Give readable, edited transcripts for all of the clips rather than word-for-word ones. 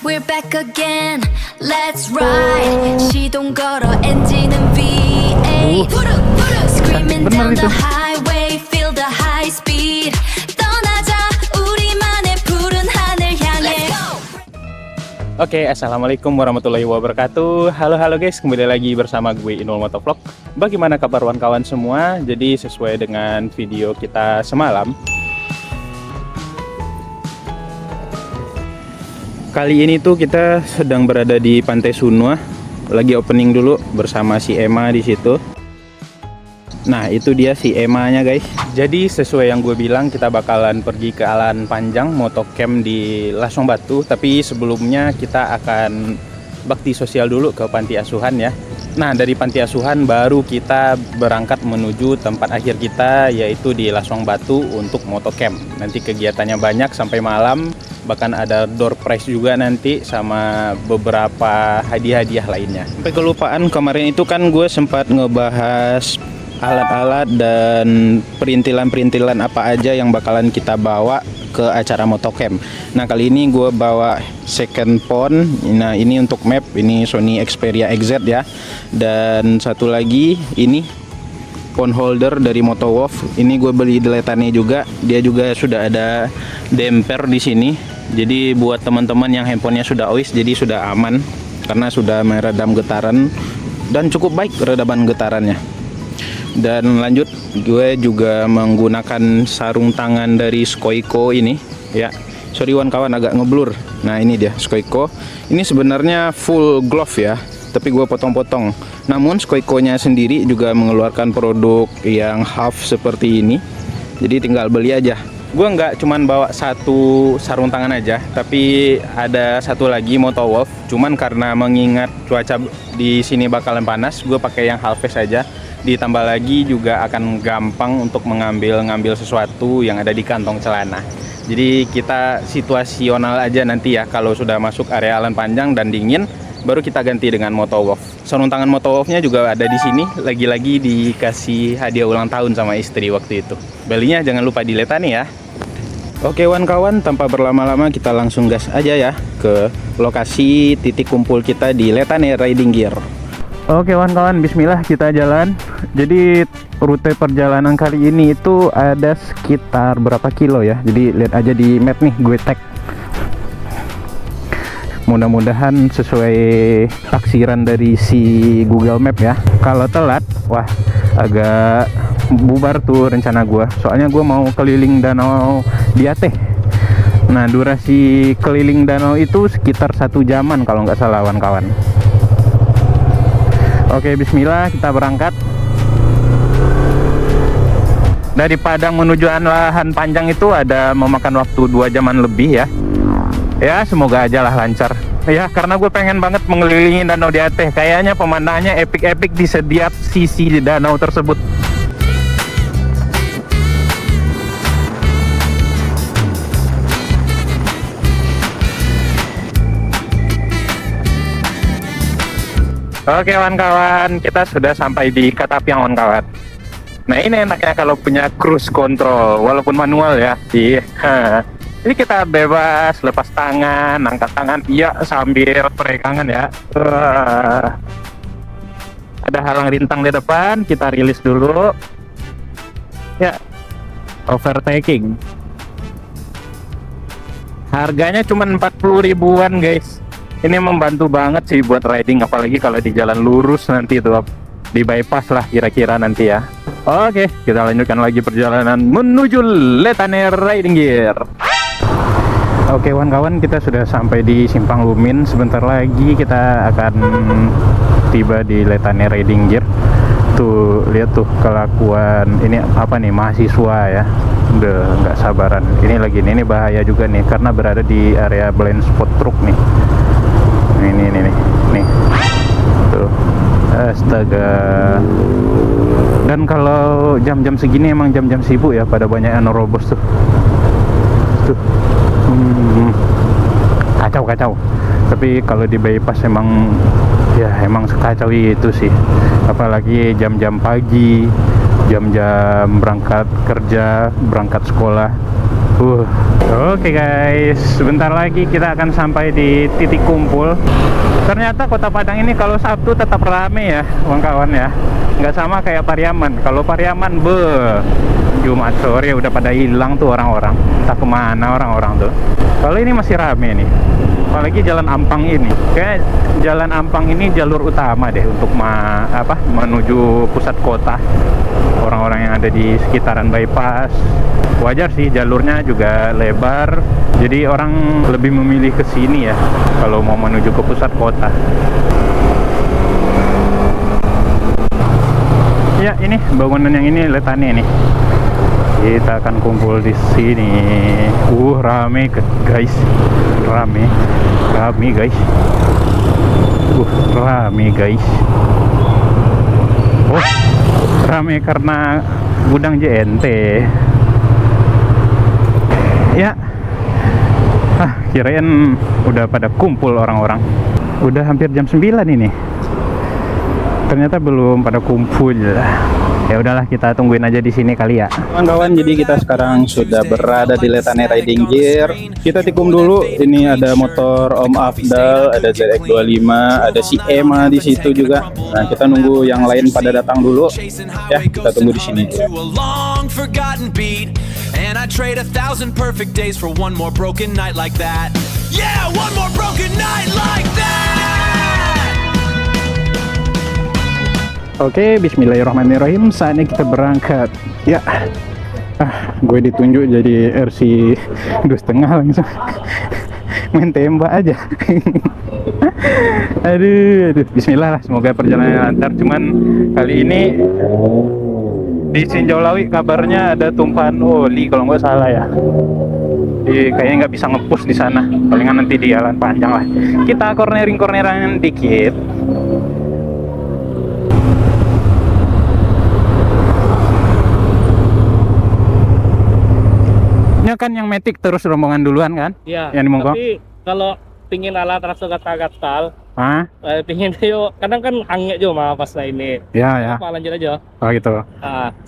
We're back again. Let's ride. 시동 걸어 엔진은 V8. Screaming down the highway. Feel the high speed. 떠나자 우리만의 푸른 하늘 향해. Oke, assalamualaikum warahmatullahi wabarakatuh. Halo guys, kembali lagi bersama gue Inul Motovlog. Bagaimana kabar kawan-kawan semua? Jadi sesuai dengan video kita semalam, kali ini tuh kita sedang berada di Pantai Sunua, lagi opening dulu bersama si Emma di situ. Nah, itu dia si Emma-nya guys. Jadi sesuai yang gue bilang, kita bakalan pergi ke Alan Panjang motocamp di Lasong Batu. Tapi sebelumnya kita akan bakti sosial dulu ke panti asuhan ya. Nah, dari panti asuhan baru kita berangkat menuju tempat akhir kita, yaitu di Lasong Batu untuk motocamp. Nanti kegiatannya banyak sampai malam. Bahkan ada door prize juga nanti sama beberapa hadiah-hadiah lainnya. Sampai kelupaan, kemarin itu kan gue sempat ngebahas alat-alat dan perintilan-perintilan apa aja yang bakalan kita bawa ke acara motocamp. Nah, kali ini gue bawa second phone. Nah, ini untuk map, ini Sony Xperia XZ ya. Dan satu lagi ini phone holder dari Motowolf. Ini gue beli di Letane juga. Dia juga sudah ada damper di sini. Jadi buat teman-teman yang handphonenya sudah OIS, jadi sudah aman karena sudah meredam getaran dan cukup baik redaman getarannya. Dan lanjut, gue juga menggunakan sarung tangan dari Skoiko ini ya. Sorry kawan, agak ngeblur. Nah, ini dia Skoiko. Ini sebenarnya full glove ya, tapi gue potong-potong. Namun Skoiko-nya sendiri juga mengeluarkan produk yang half seperti ini. Jadi tinggal beli aja. Gue nggak cuman bawa satu sarung tangan aja, tapi ada satu lagi Motowolf. Cuman karena mengingat cuaca di sini bakalan panas, gue pakai yang half face aja. Ditambah lagi juga akan gampang untuk ngambil sesuatu yang ada di kantong celana. Jadi kita situasional aja nanti ya, kalau sudah masuk area Alan Panjang dan dingin, baru kita ganti dengan Motowolf. Sarung tangan Motowolfnya juga ada di sini, lagi-lagi dikasih hadiah ulang tahun sama istri waktu itu. Belinya jangan lupa di Letane ya. Oke kawan, tanpa berlama-lama kita langsung gas aja ya ke lokasi titik kumpul kita di Letane Riding Gear. Oke kawan-kawan, bismillah kita jalan. Jadi rute perjalanan kali ini itu ada sekitar berapa kilo ya. Jadi lihat aja di map nih, gue tag. Mudah-mudahan sesuai taksiran dari si Google Map ya. Kalau telat, wah agak bubar tuh rencana gue. Soalnya gue mau keliling danau Diateh. Nah, durasi keliling danau itu sekitar 1 jaman kalau nggak salah kawan-kawan. Oke, bismillah kita berangkat. Dari Padang menuju Alan Panjang itu ada memakan waktu 2 jaman lebih ya. Ya, semoga aja lah lancar. Ya, karena gue pengen banget mengelilingi danau Diateh. Kayaknya pemandangannya epik-epik di setiap sisi danau tersebut. Oke kawan-kawan, kita sudah sampai di Katapiang kawan-kawan. Nah, ini enaknya kalau punya cruise control, walaupun manual ya. Iya. Ini kita bebas lepas tangan, angkat tangan, iya sambil peregangan ya. Ada halang rintang di depan, kita rilis dulu. Ya, overtaking. Harganya cuma 40 ribuan guys. Ini membantu banget sih buat riding, apalagi kalau di jalan lurus nanti tuh, di bypass lah kira-kira nanti ya. Oke, kita lanjutkan lagi perjalanan menuju Letane Riding Gear. Oke kawan-kawan, kita sudah sampai di Simpang Lumin. Sebentar lagi kita akan tiba di Letane Riding Gear. Tuh, lihat tuh kelakuan ini apa nih, mahasiswa ya. Udah nggak sabaran. Ini bahaya juga nih karena berada di area blind spot truk nih. Nih. Tuh. Astaga. Dan kalau jam-jam segini emang jam-jam sibuk ya, pada banyak yang nerobos tuh. Kacau. Tapi kalau di bypass emang sekacau itu sih. Apalagi jam-jam pagi, jam-jam berangkat kerja, berangkat sekolah. Oke guys, sebentar lagi kita akan sampai di titik kumpul. Ternyata Kota Padang ini kalau Sabtu tetap rame ya, kawan-kawan ya. Nggak sama kayak Pariaman. Kalau Pariaman, Jumat sore udah pada hilang tuh orang-orang. Entah kemana orang-orang tuh. Kalau ini masih rame nih. Apalagi Jalan Ampang ini. Kayak Jalan Ampang ini jalur utama deh untuk menuju pusat kota. Orang-orang yang ada di sekitaran bypass. Wajar sih, jalurnya juga lebar. Jadi orang lebih memilih ke sini ya kalau mau menuju ke pusat kota. Ya, ini bangunan yang ini letannya nih. Kita akan kumpul di sini. Rame guys. Rame guys. Rame guys. Rame karena gudang JNT. Ya. Kirain udah pada kumpul orang-orang. Udah hampir jam 9 ini. Ternyata belum pada kumpul. Ya udahlah, kita tungguin aja di sini kali ya. Kawan-kawan, jadi kita sekarang sudah berada di Letane Riding Gear. Kita tikung dulu. Ini ada motor Om Afdal, ada ZX25, ada si Emma di situ juga. Nah, kita nunggu yang lain pada datang dulu. Ya, kita tunggu di sini. And I trade 1,000 perfect days for one more broken night like that. Yeah, one more broken night like that. Oke, bismillahirrahmanirrahim. Saatnya kita berangkat. Ya, gue ditunjuk jadi RC 2,5 langsung. Main tembak aja. aduh, bismillah lah. Semoga perjalanan lancar. Cuman kali ini di Sinjolawi kabarnya ada tumpahan oli kalau nggak salah ya. Kayaknya nggak bisa ngepush di sana. Palingan nanti di jalan panjang lah. Kita cornering dikit. Ini kan yang Matic terus rombongan duluan kan? Iya. Yang di Mongkok. Tapi kalau pingin ala terasa gatal-gatal, pingin yuk. Kadang kan angin aja mah pas ini. Ya. Apa lanjut aja. Oh gitu.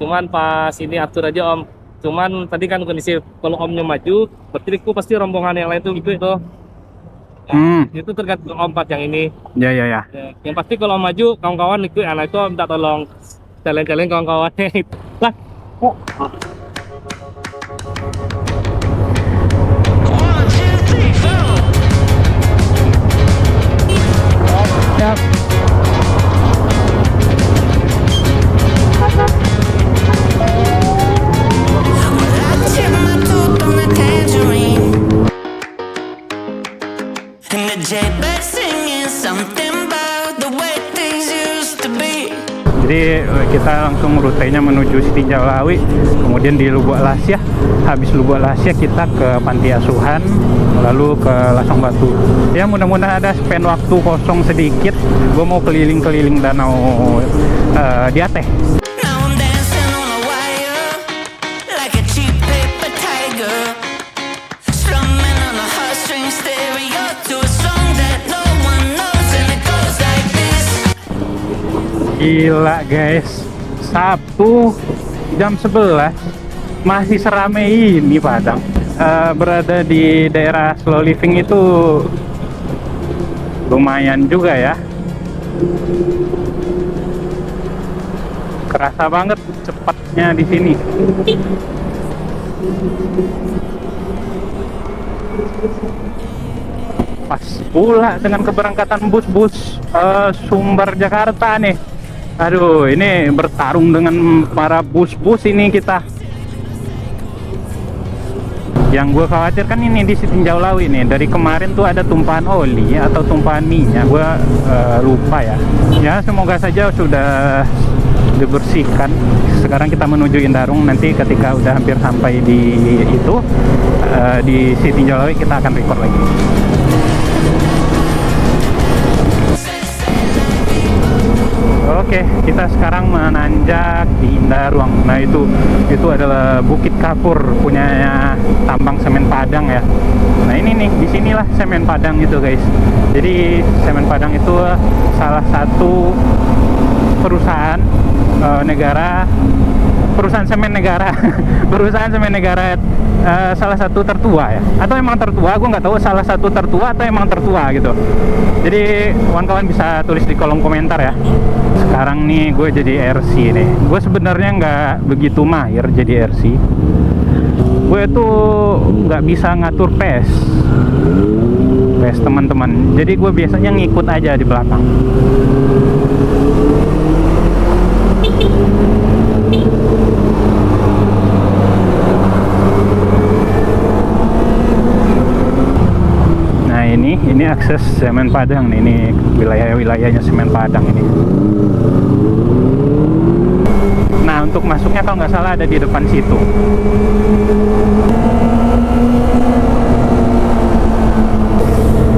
Cuman pas ini atur aja Om. Cuman tadi kan kondisi kalau Omnya maju, berarti aku pasti rombongan yang lain tuh ikut tuh. Itu tergantung Om pas yang ini. Ya. Yang pasti kalau Om maju, kawan-kawan ikut. Anak itu minta tolong challenge kawan-kawannya. Lah. Yap. Jadi kita langsung rutenya menuju Sinjolawi, kemudian di Lubuk Lasya. Habis Lubuk Lasya kita ke Panti Asuhan, lalu ke Lasong Batu. Ya mudah-mudahan ada spend waktu kosong sedikit. Gue mau keliling-keliling danau di Ateh. Gila guys, Sabtu jam 11 masih seramai ini Padang. Berada di daerah slow living itu lumayan juga ya. Kerasa banget cepatnya di sini. Pas pula dengan keberangkatan bus-bus Sumber Jakarta nih. Aduh, ini bertarung dengan para bus-bus ini kita. Yang gue khawatirkan ini di Sinjolawi nih, dari kemarin tuh ada tumpahan oli atau tumpahan minyak, gue lupa ya. Ya semoga saja sudah dibersihkan. Sekarang kita menuju Indarung, nanti ketika udah hampir sampai di itu di Sinjolawi kita akan record lagi. Oke, kita sekarang menanjak di Indarung. Nah itu adalah Bukit Kapur punya tambang semen Padang ya. Nah ini nih, disinilah semen Padang itu guys. Jadi semen Padang itu salah satu perusahaan negara perusahaan semen negara. Perusahaan semen negara salah satu tertua ya, atau emang tertua, gue nggak tahu, salah satu tertua atau emang tertua gitu. Jadi kawan-kawan bisa tulis di kolom komentar ya. Sekarang nih gue jadi RC nih. Gue sebenarnya nggak begitu mahir jadi RC. Gue tuh nggak bisa ngatur pace teman-teman. Jadi gue biasanya ngikut aja di belakang. Nah ini akses Semen Padang nih, ini wilayahnya Semen Padang ini. Nah untuk masuknya kalau nggak salah ada di depan situ.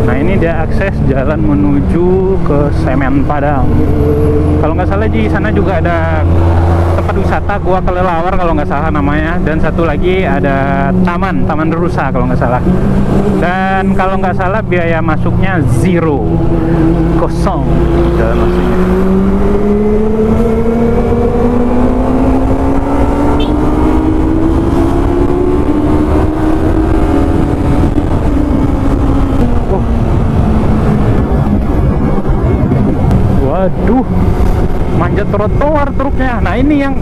Nah ini dia akses jalan menuju ke Semen Padang. Kalau nggak salah di sana juga ada tempat wisata Gua Kelelawar kalau nggak salah namanya, dan satu lagi ada Taman Rusa kalau nggak salah. Dan kalau nggak salah biaya masuknya 0, kosong jalan masuknya. Waduh, manjat trotoar truknya. Nah ini yang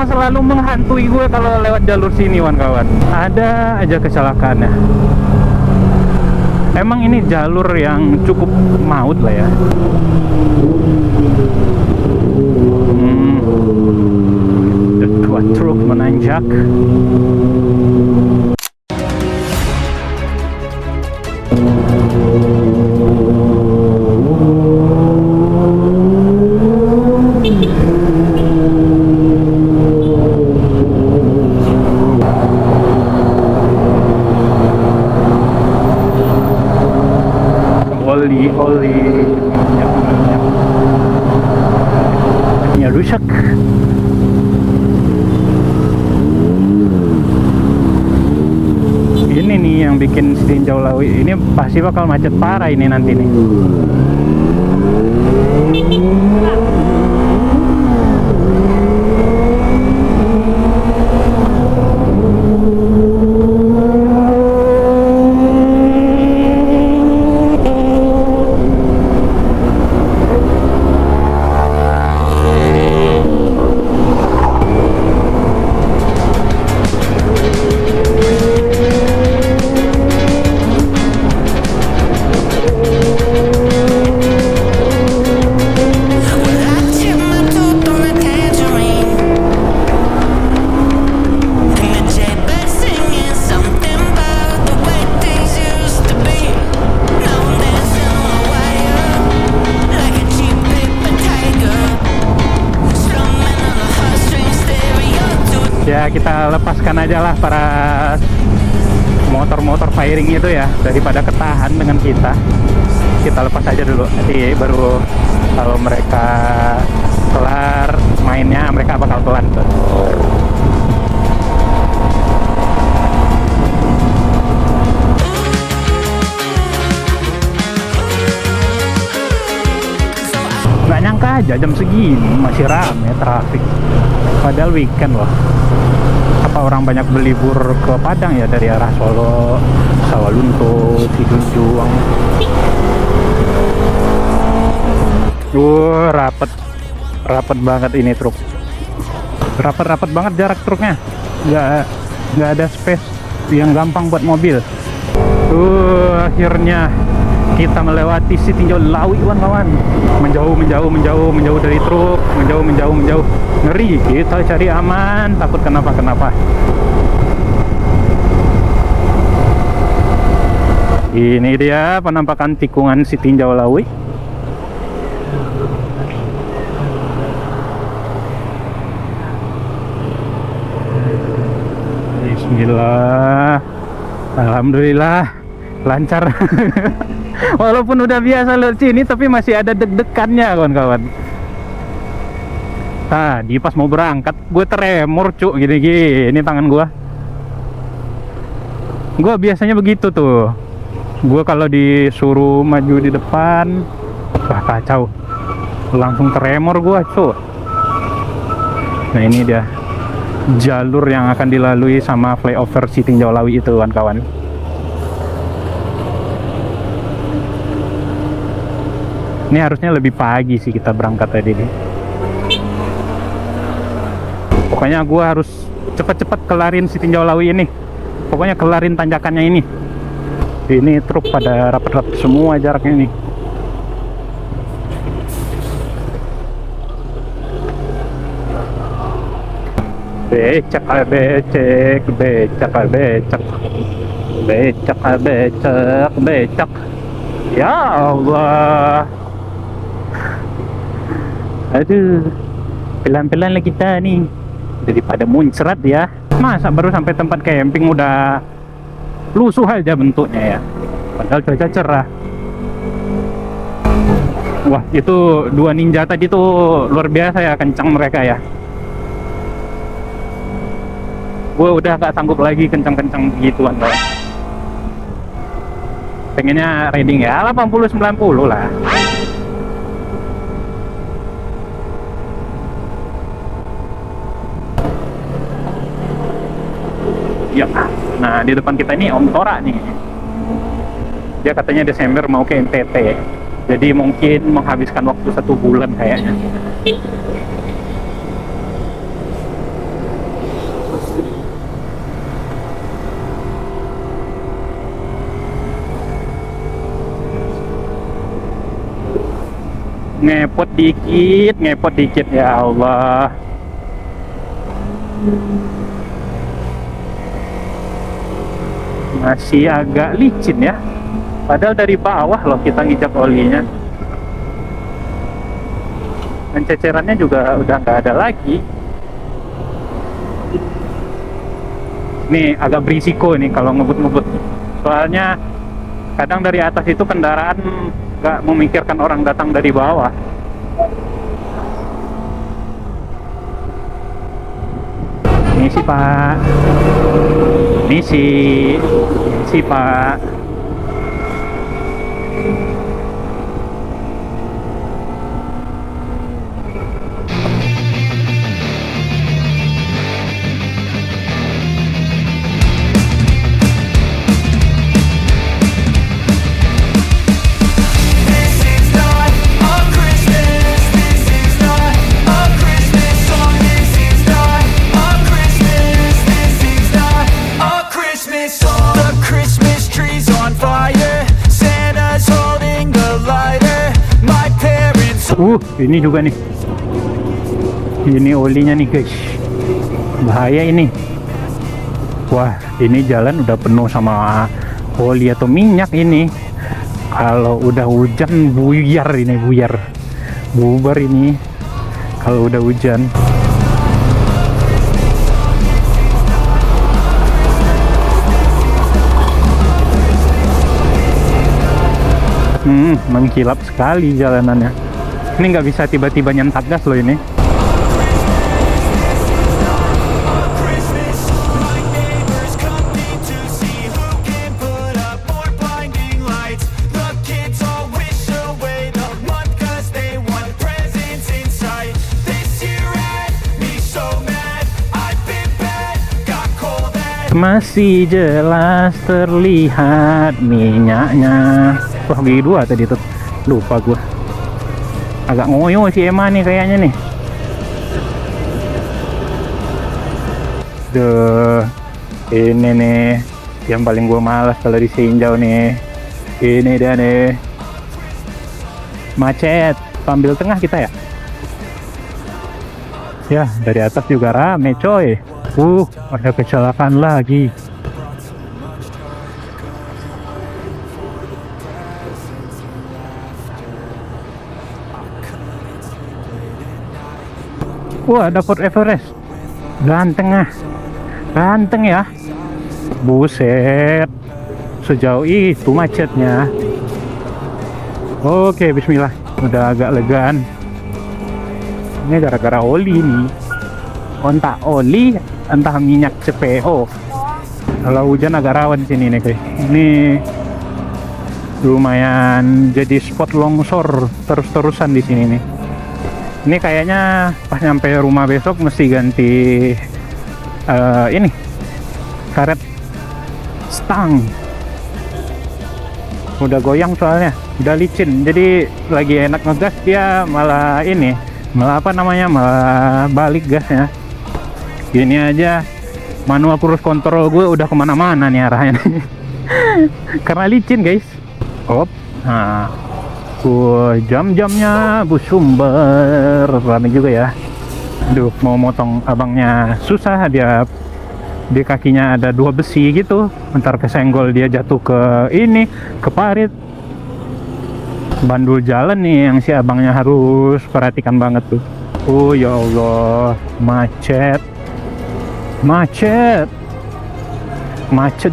selalu menghantui gue kalau lewat jalur sini, kawan-kawan. Ada aja kecelakaannya. Emang ini jalur yang cukup maut lah ya. Dua truk menanjak. Minyaknya rusak. Ini nih yang bikin Tinjau Lawi ini pasti bakal macet parah ini nanti nih. Ya kita lepaskan aja lah para motor-motor firing itu ya, daripada ketahan dengan kita lepas aja dulu. Nanti baru kalau mereka kelar mainnya mereka bakal pelan tuh. Nggak nyangka aja jam segini masih rame trafik, padahal weekend loh. Apa orang banyak berlibur ke Padang ya dari arah Solo, Sawalunto, Sidunjuang. Rapet banget ini truk. Rapet banget jarak truknya. Nggak ada space yang gampang buat mobil. Akhirnya kita melewati si Tinjau Lawi, kawan-kawan. Menjauh dari truk, menjauh. Ngeri, kita cari aman, takut kenapa. Ini dia penampakan tikungan si Tinjau Lawi. Bismillah. Alhamdulillah lancar. Walaupun udah biasa lewat sini tapi masih ada deg-degannya, kawan-kawan. Tadi pas mau berangkat gue tremor cuk, gini tangan gue biasanya begitu tuh. Gue kalau disuruh maju di depan, wah kacau, langsung tremor gue cuk. Nah ini dia jalur yang akan dilalui sama flyover Sitinjau Lawi itu kawan-kawan. Ini harusnya lebih pagi sih kita berangkat tadi nih. Pokoknya gua harus cepet-cepet kelarin Sitinjau Lawi ini. Pokoknya kelarin tanjakannya ini. Ini truk pada rapat-rapat semua jaraknya ini. Becak, becek, becak, becak, becak, becak, becak. Ya Allah. Aduh, pelan-pelan lah kita nih. Daripada muncrat ya. Masa baru sampai tempat camping udah lusuh aja bentuknya ya. Padahal cuaca cerah. Wah, itu dua ninja tadi tuh luar biasa ya, kencang mereka ya. Gue udah gak sanggup lagi kencang-kencang begituan kawan. Pengennya riding ya 80-90 lah. Ya, nah di depan kita ini Om Tora nih. Dia katanya Desember mau ke NTT. Jadi mungkin menghabiskan waktu 1 bulan kayaknya. Ngepot dikit ya Allah. Masih agak licin ya. Padahal dari bawah loh kita nginjak olinya. Dan cecerannya juga udah nggak ada lagi. Ini agak berisiko nih kalau ngebut-ngebut. Soalnya kadang dari atas itu kendaraan nggak memikirkan orang datang dari bawah. Misi Pak. Misi Pak. Ini juga nih. Ini olinya nih guys. Bahaya ini. Wah, ini jalan udah penuh sama oli atau minyak ini. Kalau udah hujan buyar ini, bubar ini. Kalau udah hujan. Mengkilap sekali jalanannya. Ini nggak bisa tiba-tiba nyentak gas loh ini. Masih jelas terlihat minyaknya. Wah, gigi 2 tadi tuh. Lupa gua. Agak ngoyo si Emma nih kayaknya nih. Duh, ini nih yang paling gua malas kalau di Sinjau nih. Ini dia nih. Macet. Ambil tengah kita ya. Ya, dari atas juga rame coy. Ada kecelakaan lagi. Wah, dapat Everest. Ganteng ya. Buset. Sejauh itu macetnya. Oke, bismillah. Udah agak legaan. Ini gara-gara oli nih. Entah oli, entah minyak CPO. Kalau hujan agak rawan sini nih guys. Ini lumayan jadi spot longsor terus-terusan di sini nih. Ini kayaknya pas nyampe rumah besok mesti ganti ini karet stang. Udah goyang soalnya, udah licin. Jadi lagi enak ngegas dia malah ini, malah apa namanya, malah balik gasnya. Gini aja manual cruise control gue udah kemana-mana nih arahnya. Karena licin guys. Op, nah, jam-jamnya bus sumber rame juga ya. Aduh, mau motong abangnya susah, dia di kakinya ada 2 besi gitu, ntar kesenggol dia jatuh ke ini, ke parit. Bandul jalan nih yang si abangnya harus perhatikan banget tuh. Oh ya Allah, macet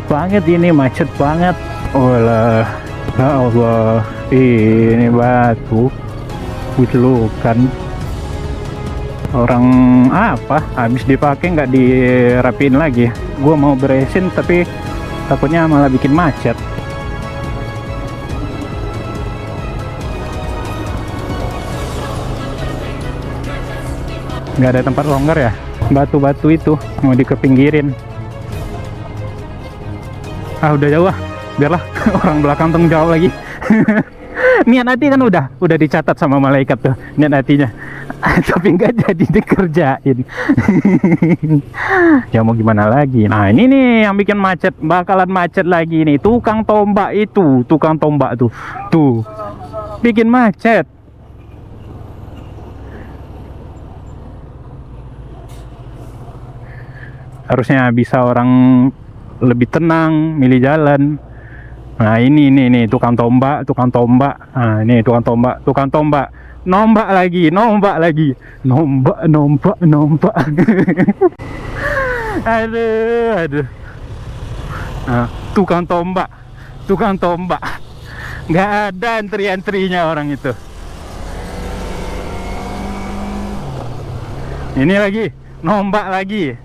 banget ini, macet banget. Olah, ya Allah, ini batu kan orang apa habis dipakai nggak dirapiin lagi. Gua mau beresin tapi takutnya malah bikin macet. Nggak ada tempat longgar ya, batu-batu itu mau dikepinggirin. Udah jauh biarlah. Orang belakang tengah jauh lagi. Niat hati kan udah dicatat sama malaikat tuh niat hatinya. Tapi nggak jadi dikerjain. Ya mau gimana lagi. Nah ini nih yang bikin macet, bakalan macet lagi nih. Tukang tombak tuh bikin macet. Harusnya bisa orang lebih tenang milih jalan. Nah ini tukang tombak. Nah ini tukang tombak nombak lagi. Aduh. Nah, tukang tombak nggak ada antri-antrinya orang itu. Ini lagi nombak lagi.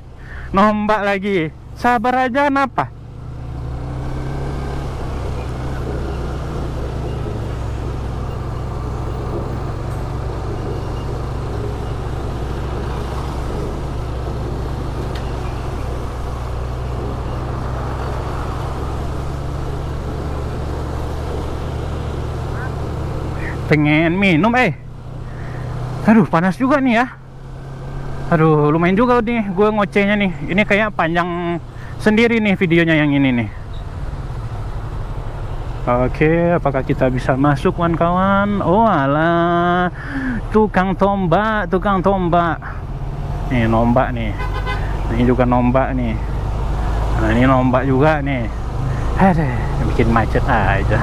Sabar aja, kenapa? Pengen minum aduh panas juga nih ya. Aduh lumayan juga nih gue ngocehnya nih. Ini kayak panjang sendiri nih videonya yang ini nih. Oke, apakah kita bisa masuk kawan-kawan? Oh alah, tukang tombak. Nih nombak nih. Ini juga nombak nih. Nah ini nombak juga nih. Aduh, bikin macet aja.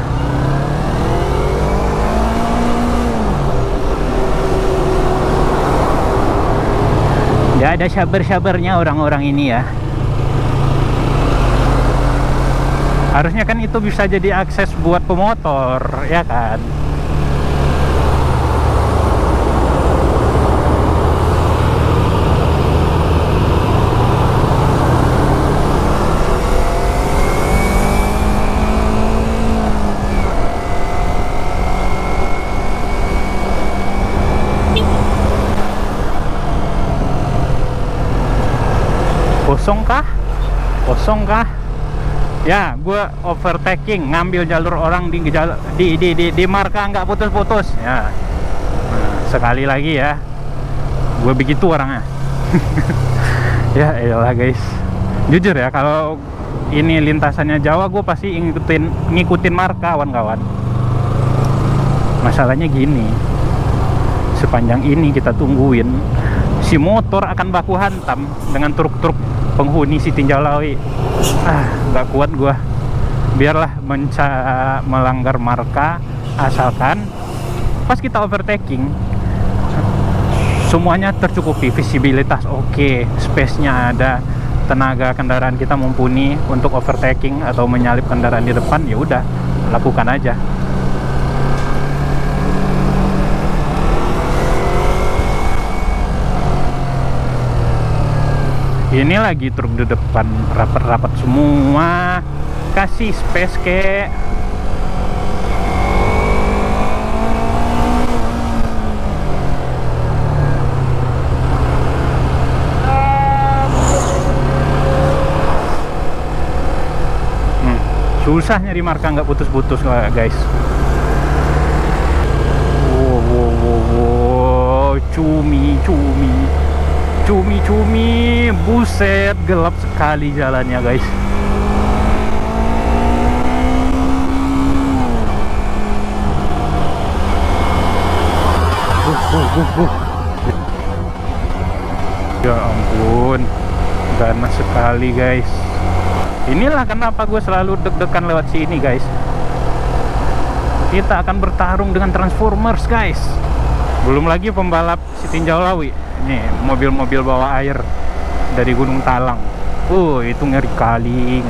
Gak ada sabar-sabarnya orang-orang ini ya. Harusnya kan itu bisa jadi akses buat pemotor, ya kan? Kosong kah? Ya, gue overtaking, ngambil jalur orang di marka nggak putus-putus. Ya, nah, sekali lagi ya, gue begitu orangnya. Ya elah guys, jujur ya kalau ini lintasannya Jawa, gue pasti ngikutin marka kawan-kawan. Masalahnya gini, sepanjang ini kita tungguin, si motor akan baku hantam dengan truk-truk penghuni si tinjau lawi. Nggak kuat gua. Biarlah melanggar marka, asalkan pas kita overtaking semuanya tercukupi, visibilitas oke, space-nya ada, tenaga kendaraan kita mumpuni untuk overtaking atau menyalip kendaraan di depan, ya udah lakukan aja. Ini lagi truk di depan rapat-rapat semua, kasih space kek. Susah nyari marka nggak putus-putus guys. Wow, cumi, buset, gelap sekali jalannya guys. Ya ampun, ganas sekali guys. Inilah kenapa gue selalu deg-degan lewat sini guys. Kita akan bertarung dengan Transformers guys. Belum lagi pembalap si Tinjau Lawi. Ini mobil-mobil bawa air dari Gunung Talang. Itu ngeri kali.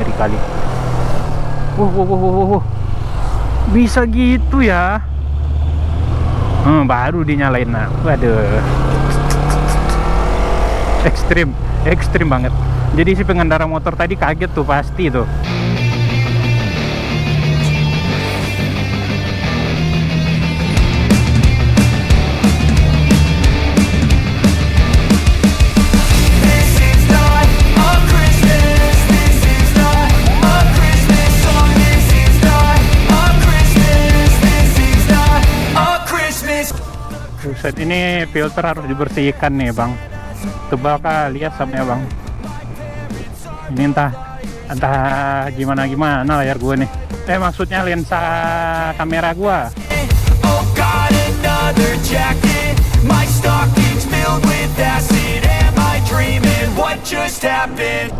Bisa gitu ya. Baru dinyalain. Nah, waduh. Ekstrim banget. Jadi si pengendara motor tadi kaget tuh pasti tuh. Buset, ini filter harus dibersihkan nih bang. Tebal kali asapnya bang. Ini entah gimana layar gua nih. Maksudnya lensa kamera gua.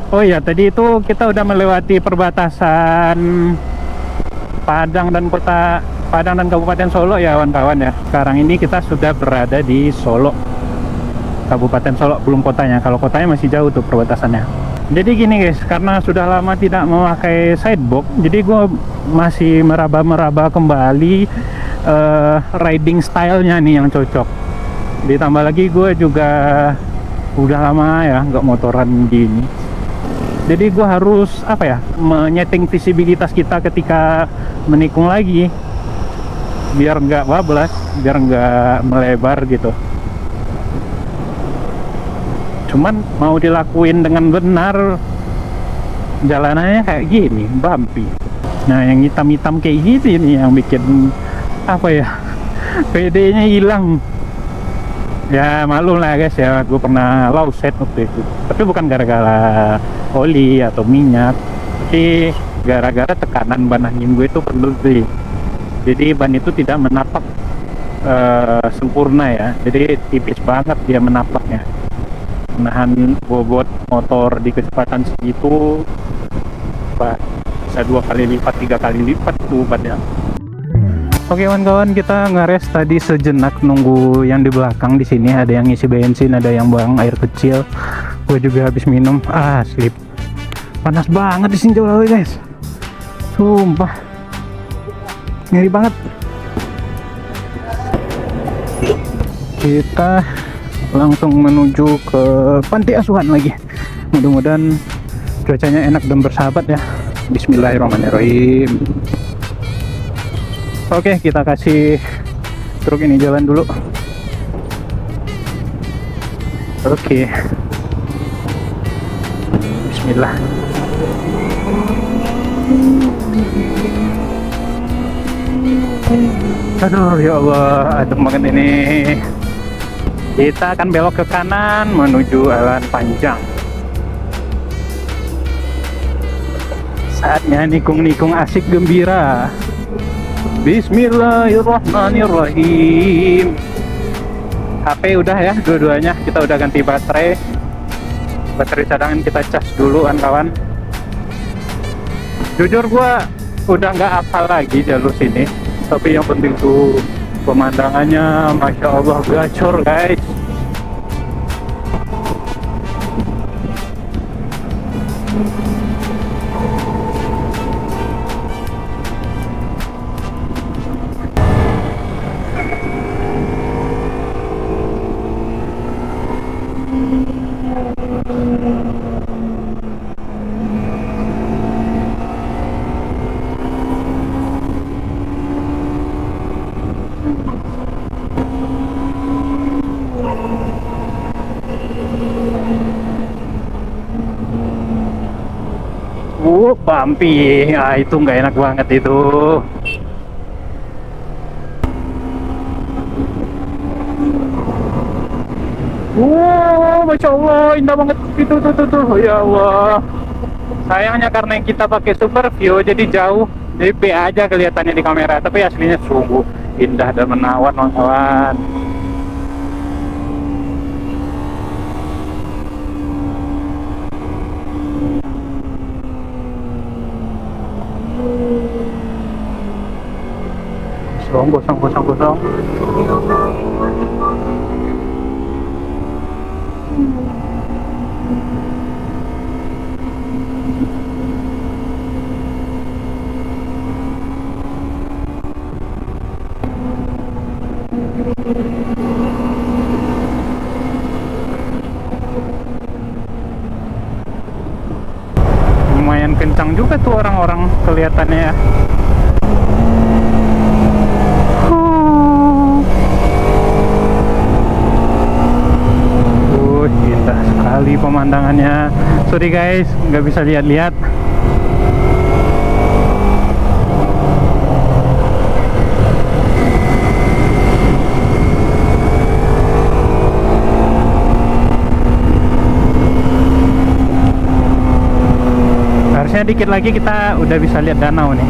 Oh iya, tadi itu kita udah melewati perbatasan Padang dan Kabupaten Solo ya kawan-kawan ya. Sekarang ini kita sudah berada di Solo, Kabupaten Solo, belum kotanya. Kalau kotanya masih jauh tuh perbatasannya. Jadi gini guys, karena sudah lama tidak memakai sidebox, jadi gue masih meraba-meraba kembali riding stylenya nih yang cocok. Ditambah lagi gue juga udah lama ya nggak motoran gini. Jadi gue harus menyeting visibilitas kita ketika menikung lagi, biar nggak bablas, biar nggak melebar gitu. Cuman mau dilakuin dengan benar, jalanannya kayak gini, bumpy. Nah yang hitam-hitam kayak gini nih yang bikin PD-nya hilang. Ya maklum lah guys ya, gue pernah low set waktu itu. Tapi bukan gara-gara oli atau minyak, tapi gara-gara tekanan ban angin gue itu berlebih. Jadi ban itu tidak menapak sempurna ya, jadi tipis banget dia menapaknya. Menahan bobot motor di kecepatan segitu bisa 2 kali lipat, 3 kali lipat tuh bannya. Oke kawan-kawan, kita ngeres tadi sejenak nunggu yang di belakang. Di sini ada yang ngisi bensin, ada yang buang air kecil. Gue juga habis minum. Slip. Panas banget di sini jauh guys. Sumpah. Ngeri banget. Kita langsung menuju ke panti asuhan lagi. Mudah-mudahan cuacanya enak dan bersahabat ya. Bismillahirrahmanirrahim. Oke, kita kasih truk ini jalan dulu. Oke. Bismillah. Aduh ya Allah, adem banget ini. Kita akan belok ke kanan menuju jalan panjang. Saatnya nikung-nikung asik gembira. Bismillahirrahmanirrahim. HP udah ya, dua-duanya. Kita udah ganti baterai. Baterai cadangan kita cas dulu kawan. Jujur gua udah nggak hafal lagi jalur sini. Tapi yang penting tuh pemandangannya, masya Allah, gacor guys. Bumpy. Ah, itu nggak enak banget itu. Wow, Masya Allah, indah banget itu tuh. Ya Allah. Sayangnya karena kita pakai super view jadi jauh, jadi B aja kelihatannya di kamera, tapi aslinya sungguh indah dan menawan kawan. Kosong. Lumayan kencang juga tuh orang-orang kelihatannya ya. Indah sekali pemandangannya. Sorry guys, nggak bisa lihat-lihat. Harusnya dikit lagi kita udah bisa lihat danau nih.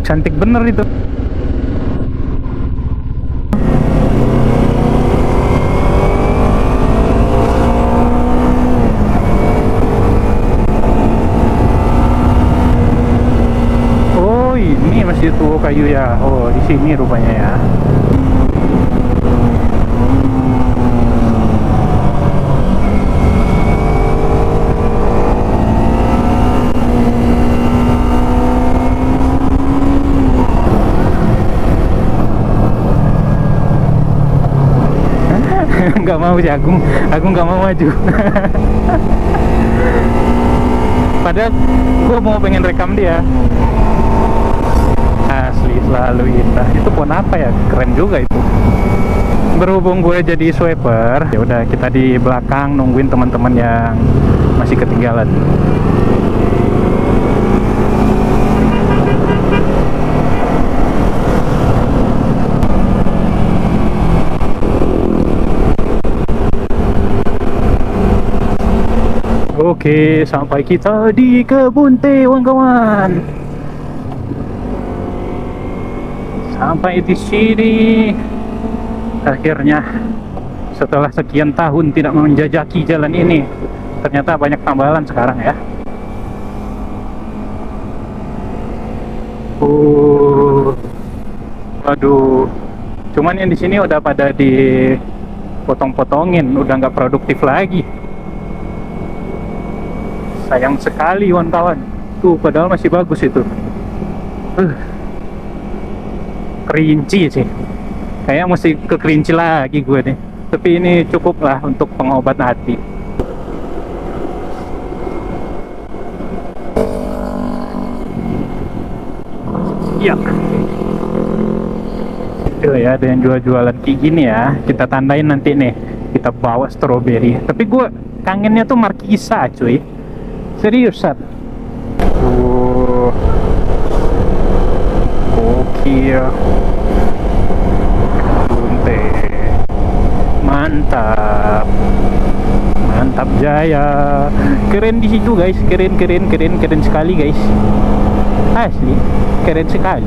Cantik bener itu. Oh, ini masih tua kayu ya. Oh, di sini rupanya ya. Nggak mau sih aku nggak mau maju. Padahal gue mau pengen rekam dia. Asli selalu indah. Itu pohon apa ya? Keren juga itu. Berhubung gue jadi swiper, ya udah kita di belakang nungguin teman-teman yang masih ketinggalan. Oke, sampai kita di kebun teh, kawan-kawan. Sampai di sini akhirnya. Setelah sekian tahun tidak menjajaki jalan ini, ternyata banyak tambalan sekarang ya. Waduh. Cuman yang di sini udah pada dipotong-potongin, udah nggak produktif lagi. Sayang sekali kawan-kawan. Tuh padahal masih bagus itu. Kerinci sih. Kayaknya mesti ke kerinci lagi gue nih. Tapi ini cukup lah untuk pengobat hati. Iya. Itu ya, ada yang jual-jualan kayak gini ya. Kita tandain nanti nih. Kita bawa stroberi. Tapi gue kangennya tuh markisa cuy. Seriusan. Gokil. Bunte. Mantap. Mantap jaya. Keren di situ guys. Keren sekali guys. Asli, keren sekali.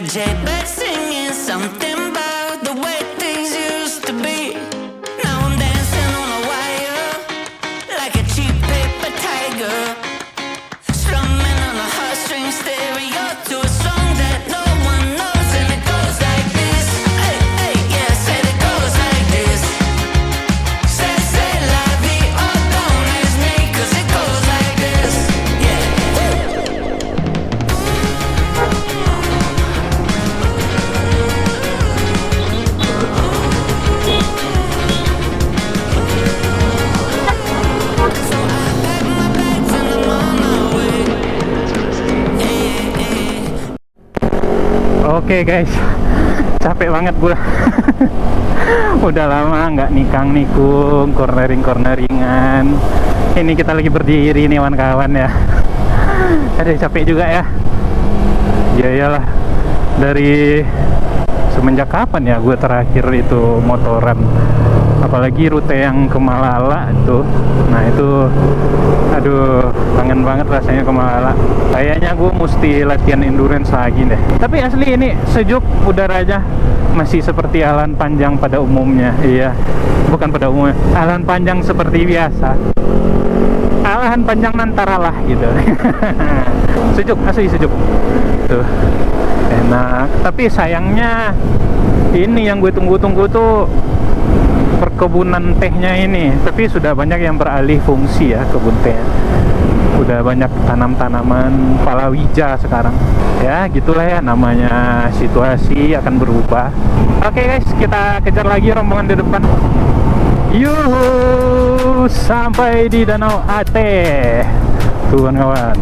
Jaybird singing something about the way things used to be. Now I'm dancing on a wire like a cheap paper tiger, strumming on a heartstring Oke guys, capek banget gue. Udah lama nggak nikung, corneringan. Ini kita lagi berdiri nih kawan-kawan ya. Ada capek juga ya. Ya iyalah, dari semenjak kapan ya gue terakhir itu motoran, apalagi rute yang ke Malala itu. Nah itu, aduh, kangen banget rasanya ke Malala. Kayaknya gue mesti latihan endurance lagi deh. Tapi asli ini sejuk, udaranya masih seperti Alan Panjang pada umumnya. Iya, bukan pada umumnya, Alan Panjang seperti biasa. Alan Panjang nantara lah gitu. Sejuk, asli sejuk tuh, enak. Tapi sayangnya ini yang gue tunggu-tunggu tuh perkebunan tehnya ini. Tapi sudah banyak yang beralih fungsi ya kebun teh. Udah banyak tanam-tanaman palawija sekarang. Ya gitulah ya, namanya situasi akan berubah. Oke guys, kita kejar lagi rombongan di depan. Yuhu, sampai di Danau Ate tuh kawan-kawan.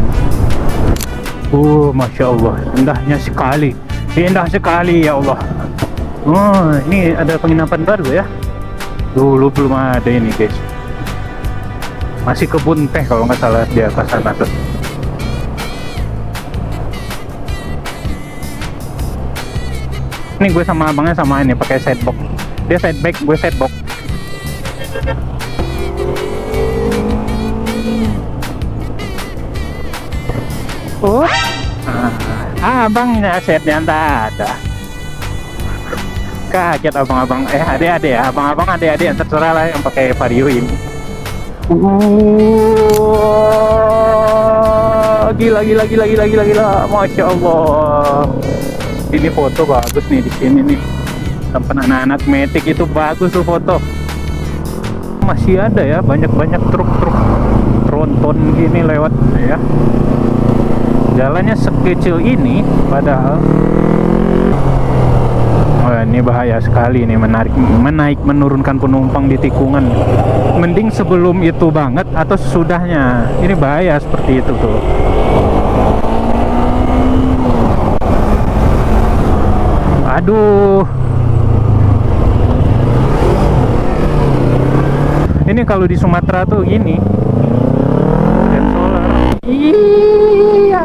Masya Allah, indahnya sekali, indah sekali ya Allah. Oh, ini ada penginapan baru ya. Dulu belum ada ini guys. Masih kebun teh kalau nggak salah di atas sana tuh. Ini gue sama abangnya sama ini pakai sidebox. Dia sidebag, gue sidebox. Abangnya setnya nggak ada. Kaget abang-abang, adik-adik ya, abang-abang adik-adik yang terserah lah yang pakai Vario ini. Gila, Masya Allah. Ini foto bagus nih di sini nih. Tempat anak-anak metik itu bagus tuh foto. Masih ada ya, banyak-banyak truk-truk tronton gini lewat ya. Jalannya sekecil ini padahal. Wah, ini bahaya sekali nih, menaik menurunkan penumpang di tikungan. Mending sebelum itu banget atau sesudahnya. Ini bahaya seperti itu tuh. Aduh. Ini kalau di Sumatera tuh gini. Iya.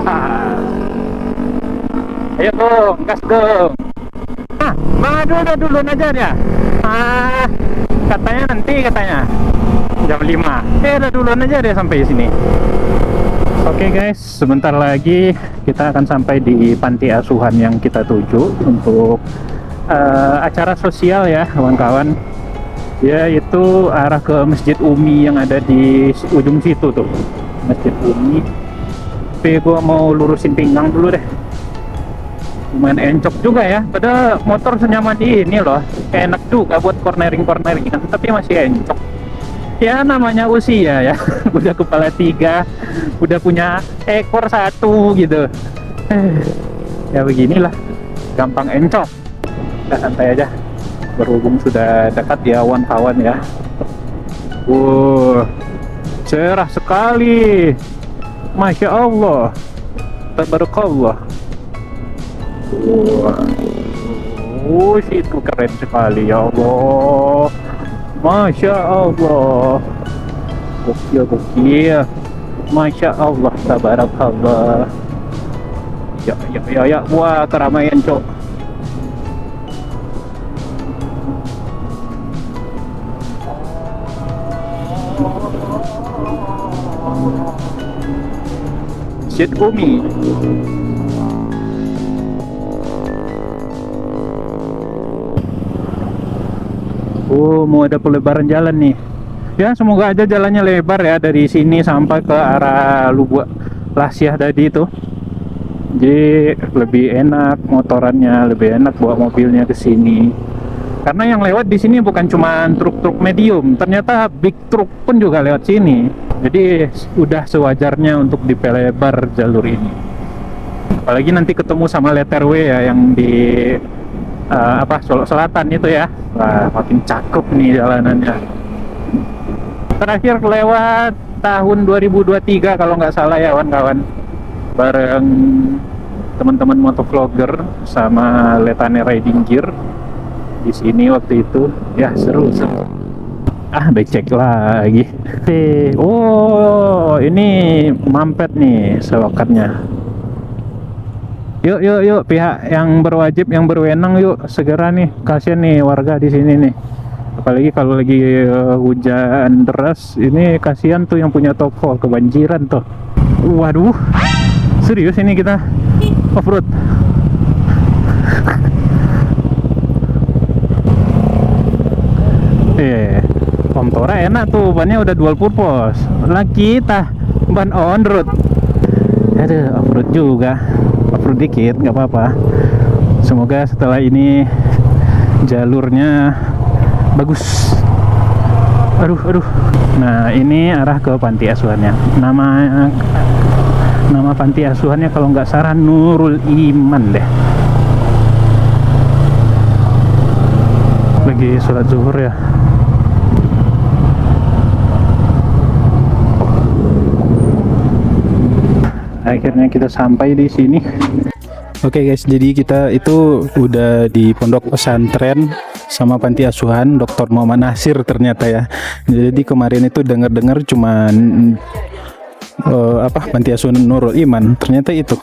Ayo dong, gas dong. Udah duluan aja ya. Katanya nanti jam 5. Udah duluan aja deh sampai sini. Oke guys, sebentar lagi kita akan sampai di panti asuhan yang kita tuju untuk acara sosial ya kawan-kawan. Ya itu arah ke Masjid Umi yang ada di ujung situ tuh, Masjid Umi. Tapi gua mau lurusin pinggang dulu deh. Lumayan encok juga ya, padahal motor senyaman ini loh, enak juga buat cornering tapi masih encok. Ya namanya usia ya. Udah kepala 3, udah punya ekor 1 gitu. Ya beginilah, gampang encok. Kita santai aja, berhubung sudah dekat ya kawan-kawan ya. Cerah sekali, Masya Allah, tabarakallah. Itu keren sekali ya Allah, Masya Allah, gokil, Masya Allah, tabarakallah. Ya, wah keramaian cok. Masjid Umi. Mau ada pelebaran jalan nih. Ya semoga aja jalannya lebar ya dari sini sampai ke arah Lubuk Lasyah tadi itu. Jadi lebih enak motorannya, lebih enak bawa mobilnya ke sini. Karena yang lewat di sini bukan cuma truk-truk medium, ternyata big truk pun juga lewat sini. Jadi udah sewajarnya untuk dipelebar jalur ini. Apalagi nanti ketemu sama letter W ya yang di Solo Selatan itu ya. Wah, makin cakep nih jalanannya. Terakhir lewat tahun 2023 kalau nggak salah ya kawan-kawan, bareng teman-teman motovlogger sama Letane Riding Gear di sini waktu itu. Ya seru. Becek lagi. Oh, ini mampet nih selokannya. Yuk pihak yang berwajib, yang berwenang, yuk segera nih, kasihan nih warga di sini nih. Apalagi kalau lagi hujan deras, ini kasihan tuh yang punya toko, kebanjiran tuh. Waduh, serius ini kita off-road. Om Tora enak tuh, bannya udah dual purpose. Lagi kita ban on road. Aduh, off-road juga. Off-road dikit, nggak apa-apa. Semoga setelah ini jalurnya bagus. Aduh. Nah, ini arah ke panti asuhannya. Nama panti asuhannya kalau nggak salah Nurul Iman deh. Lagi sholat zuhur ya. Akhirnya kita sampai di sini. Oke guys, jadi kita itu udah di pondok pesantren sama panti asuhan Dr. Muhammad Nasir ternyata ya. Jadi kemarin itu dengar-dengar cuman panti asuhan Nurul Iman, ternyata itu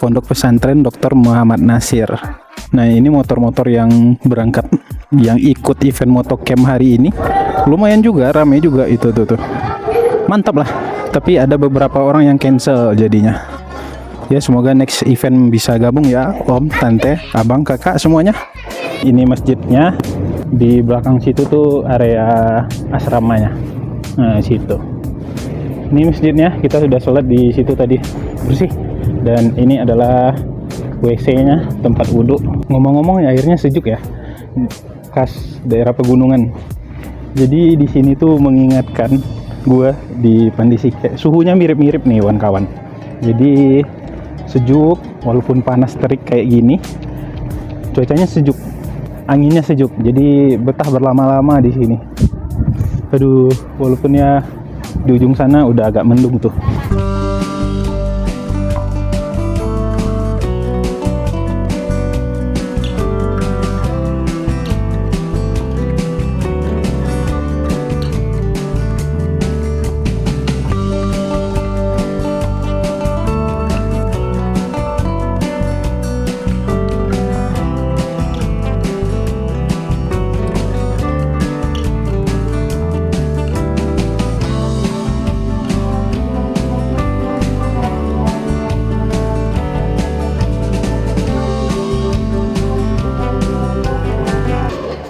pondok pesantren Dr. Muhammad Nasir. Nah, ini motor-motor yang berangkat, yang ikut event motocamp hari ini lumayan juga, rame juga itu tuh. Mantap lah. Tapi ada beberapa orang yang cancel jadinya. Ya semoga next event bisa gabung ya, om, tante, abang, kakak semuanya. Ini masjidnya, di belakang situ tuh area asramanya. Nah situ. Ini masjidnya, kita sudah sholat di situ tadi, bersih. Dan ini adalah WC-nya, tempat wudhu. Ngomong-ngomong airnya sejuk ya, khas daerah pegunungan. Jadi di sini tuh mengingatkan gua di Pandisike, suhunya mirip-mirip nih kawan-kawan. Jadi sejuk, walaupun panas terik kayak gini, cuacanya sejuk, anginnya sejuk, jadi betah berlama-lama di sini. Aduh, walaupun ya di ujung sana udah agak mendung tuh.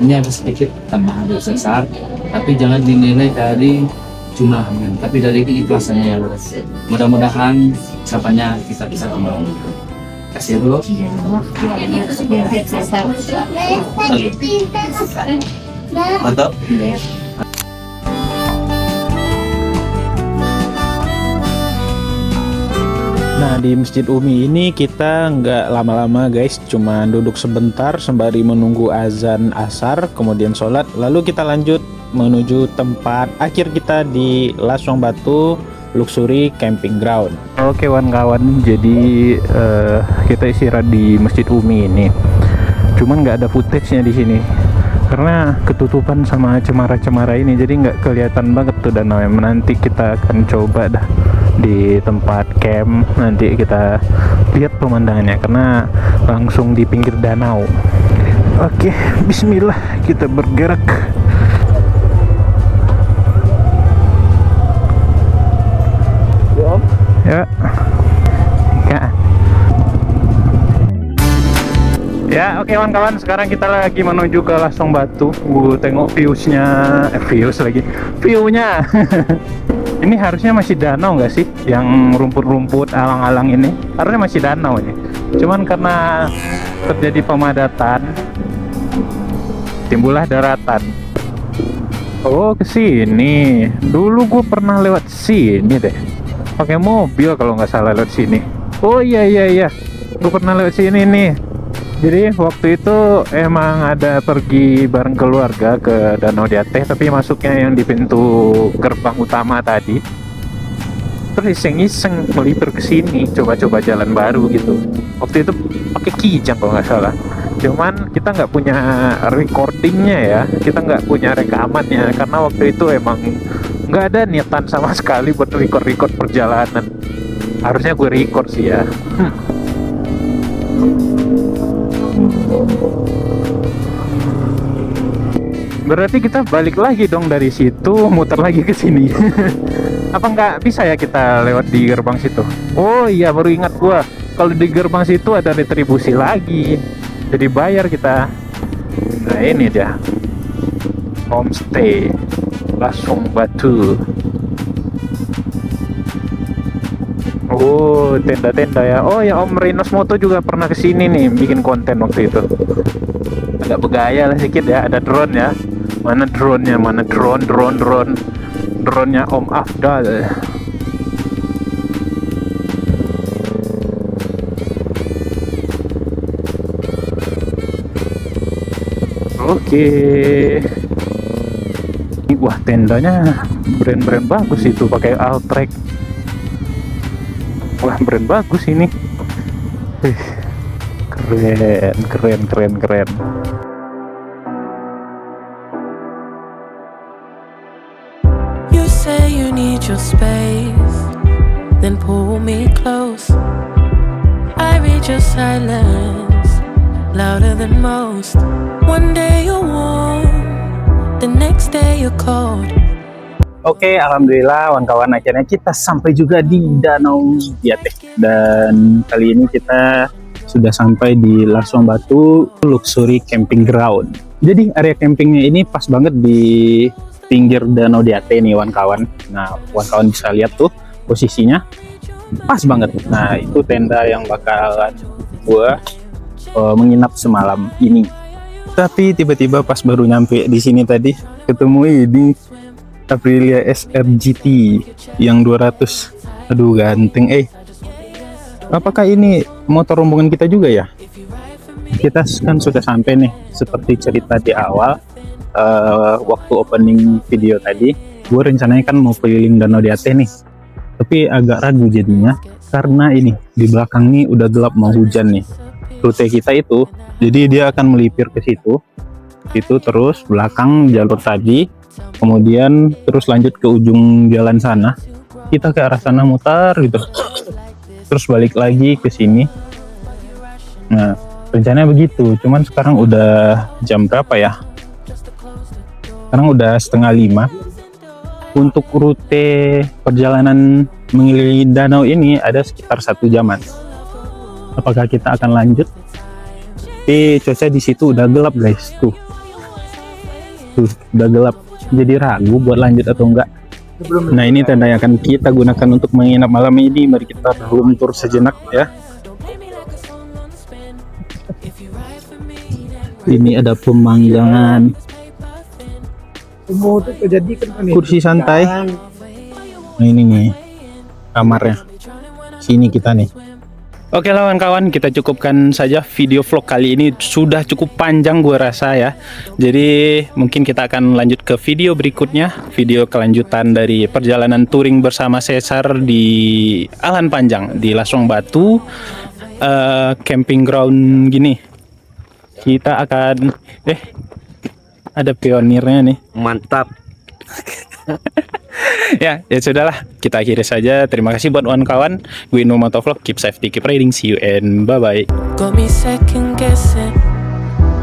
Ini ada sedikit tambahan dosa besar, tapi jangan dinilai dari jumlahnya, tapi dari keikhlasannya. Mudah-mudahan ucapannya kita bisa kembali. Kasih dulu. Mantap. Nah, di Masjid Umi ini kita nggak lama-lama guys, cuma duduk sebentar sembari menunggu azan asar, kemudian sholat, lalu kita lanjut menuju tempat akhir kita di Lasong Batu Luxury Camping Ground. Oke kawan-kawan, jadi kita istirahat di Masjid Umi ini, cuman nggak ada footage-nya di sini karena ketutupan sama cemara-cemara ini, jadi nggak kelihatan banget tuh danau. Nanti kita akan coba dah di tempat camp, nanti kita lihat pemandangannya karena langsung di pinggir danau. Oke, bismillah, kita bergerak. Ya. Ya, oke kawan-kawan, sekarang kita lagi menuju ke Lasong Batu. Tengok views-nya, view-nya. Ini harusnya masih danau nggak sih? Yang rumput-rumput alang-alang ini harusnya masih danau ini. Cuman karena terjadi pemadatan, timbullah daratan. Oh, ke sini. Dulu gue pernah lewat sini deh. Pakai mobil kalau nggak salah lewat sini. Oh iya. Gue pernah lewat sini nih. Jadi waktu itu emang ada pergi bareng keluarga ke Danau Diateh, tapi masuknya yang di pintu gerbang utama tadi. terus iseng-iseng melipir ke sini, coba-coba jalan baru gitu. Waktu itu pakai Kijang kalau nggak salah. Cuman kita nggak punya recordingnya ya, kita nggak punya rekamannya karena waktu itu emang nggak ada niatan sama sekali buat record perjalanan. Harusnya gue record sih ya. Berarti kita balik lagi dong dari situ, muter lagi ke sini. Apa nggak bisa ya kita lewat di gerbang situ? Oh iya, baru ingat gua. Kalau di gerbang situ ada retribusi lagi. Jadi bayar kita. Nah, ini dia. Homestay Lasong Batu. Oh, tenda-tenda ya. Oh ya, Om Rinos Moto juga pernah kesini nih bikin konten waktu itu. Agak bergaya lah sedikit ya. Ada drone ya. Mana drone-nya? Mana drone-nya Om Afdal. Oke. Wah, tendanya brand-brand bagus itu, pakai Altrek. Wah, brand bagus ini. Keren. You say you need your space, then pull me close. I read your silence, louder than most. One day you're warm, the next day you're cold. Oke, alhamdulillah kawan-kawan, akhirnya kita sampai juga di Danau Diateh. Dan kali ini kita sudah sampai di Lasong Batu Luxury Camping Ground. Jadi area campingnya ini pas banget di pinggir Danau Diateh nih kawan-kawan. Nah, kawan-kawan bisa lihat tuh posisinya pas banget. Nah, itu tenda yang bakalan gua menginap semalam ini. Tapi tiba-tiba pas baru nyampe di sini tadi ketemu ini Aprilia SR-GT yang 200. Aduh, ganteng. Apakah ini motor rombongan kita juga ya? Kita kan sudah sampai nih, seperti cerita di awal waktu opening video tadi. Gue rencananya kan mau keliling Danau Diateh nih, tapi agak ragu jadinya karena ini di belakang nih udah gelap, mau hujan nih. Rute kita itu, jadi dia akan melipir ke situ terus belakang jalur tadi, kemudian terus lanjut ke ujung jalan sana. Kita ke arah sana mutar gitu, terus balik lagi ke sini. Nah, rencananya begitu. Cuman sekarang udah jam berapa ya? Sekarang udah 4:30. Untuk rute perjalanan mengelilingi danau ini ada sekitar 1 jaman. Apakah kita akan lanjut? Tapi cuaca di situ udah gelap guys, tuh udah gelap. Jadi ragu buat lanjut atau enggak. Nah, ini tenda yang akan kita gunakan untuk menginap malam ini. Mari kita room tour sejenak ya. Ini ada pemanggangan, kursi santai. Nah, ini nih kamarnya. Sini kita nih. Oke kawan-kawan, kita cukupkan saja video vlog kali ini, sudah cukup panjang gua rasa ya. Jadi mungkin kita akan lanjut ke video berikutnya, video kelanjutan dari perjalanan touring bersama Cesar di Alan Panjang di Lasong Batu camping ground gini. Kita akan ada pionirnya nih. Mantap. ya sudahlah, kita akhiri saja. Terima kasih buat kawan-kawan. Gue Inu Motovlog, keep safety, keep riding, see you and bye bye. Got me second guessing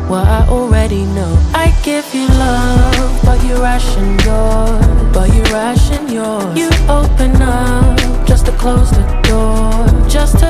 what I already know. I give you love, but you ration yours. You open up just to close the door, just to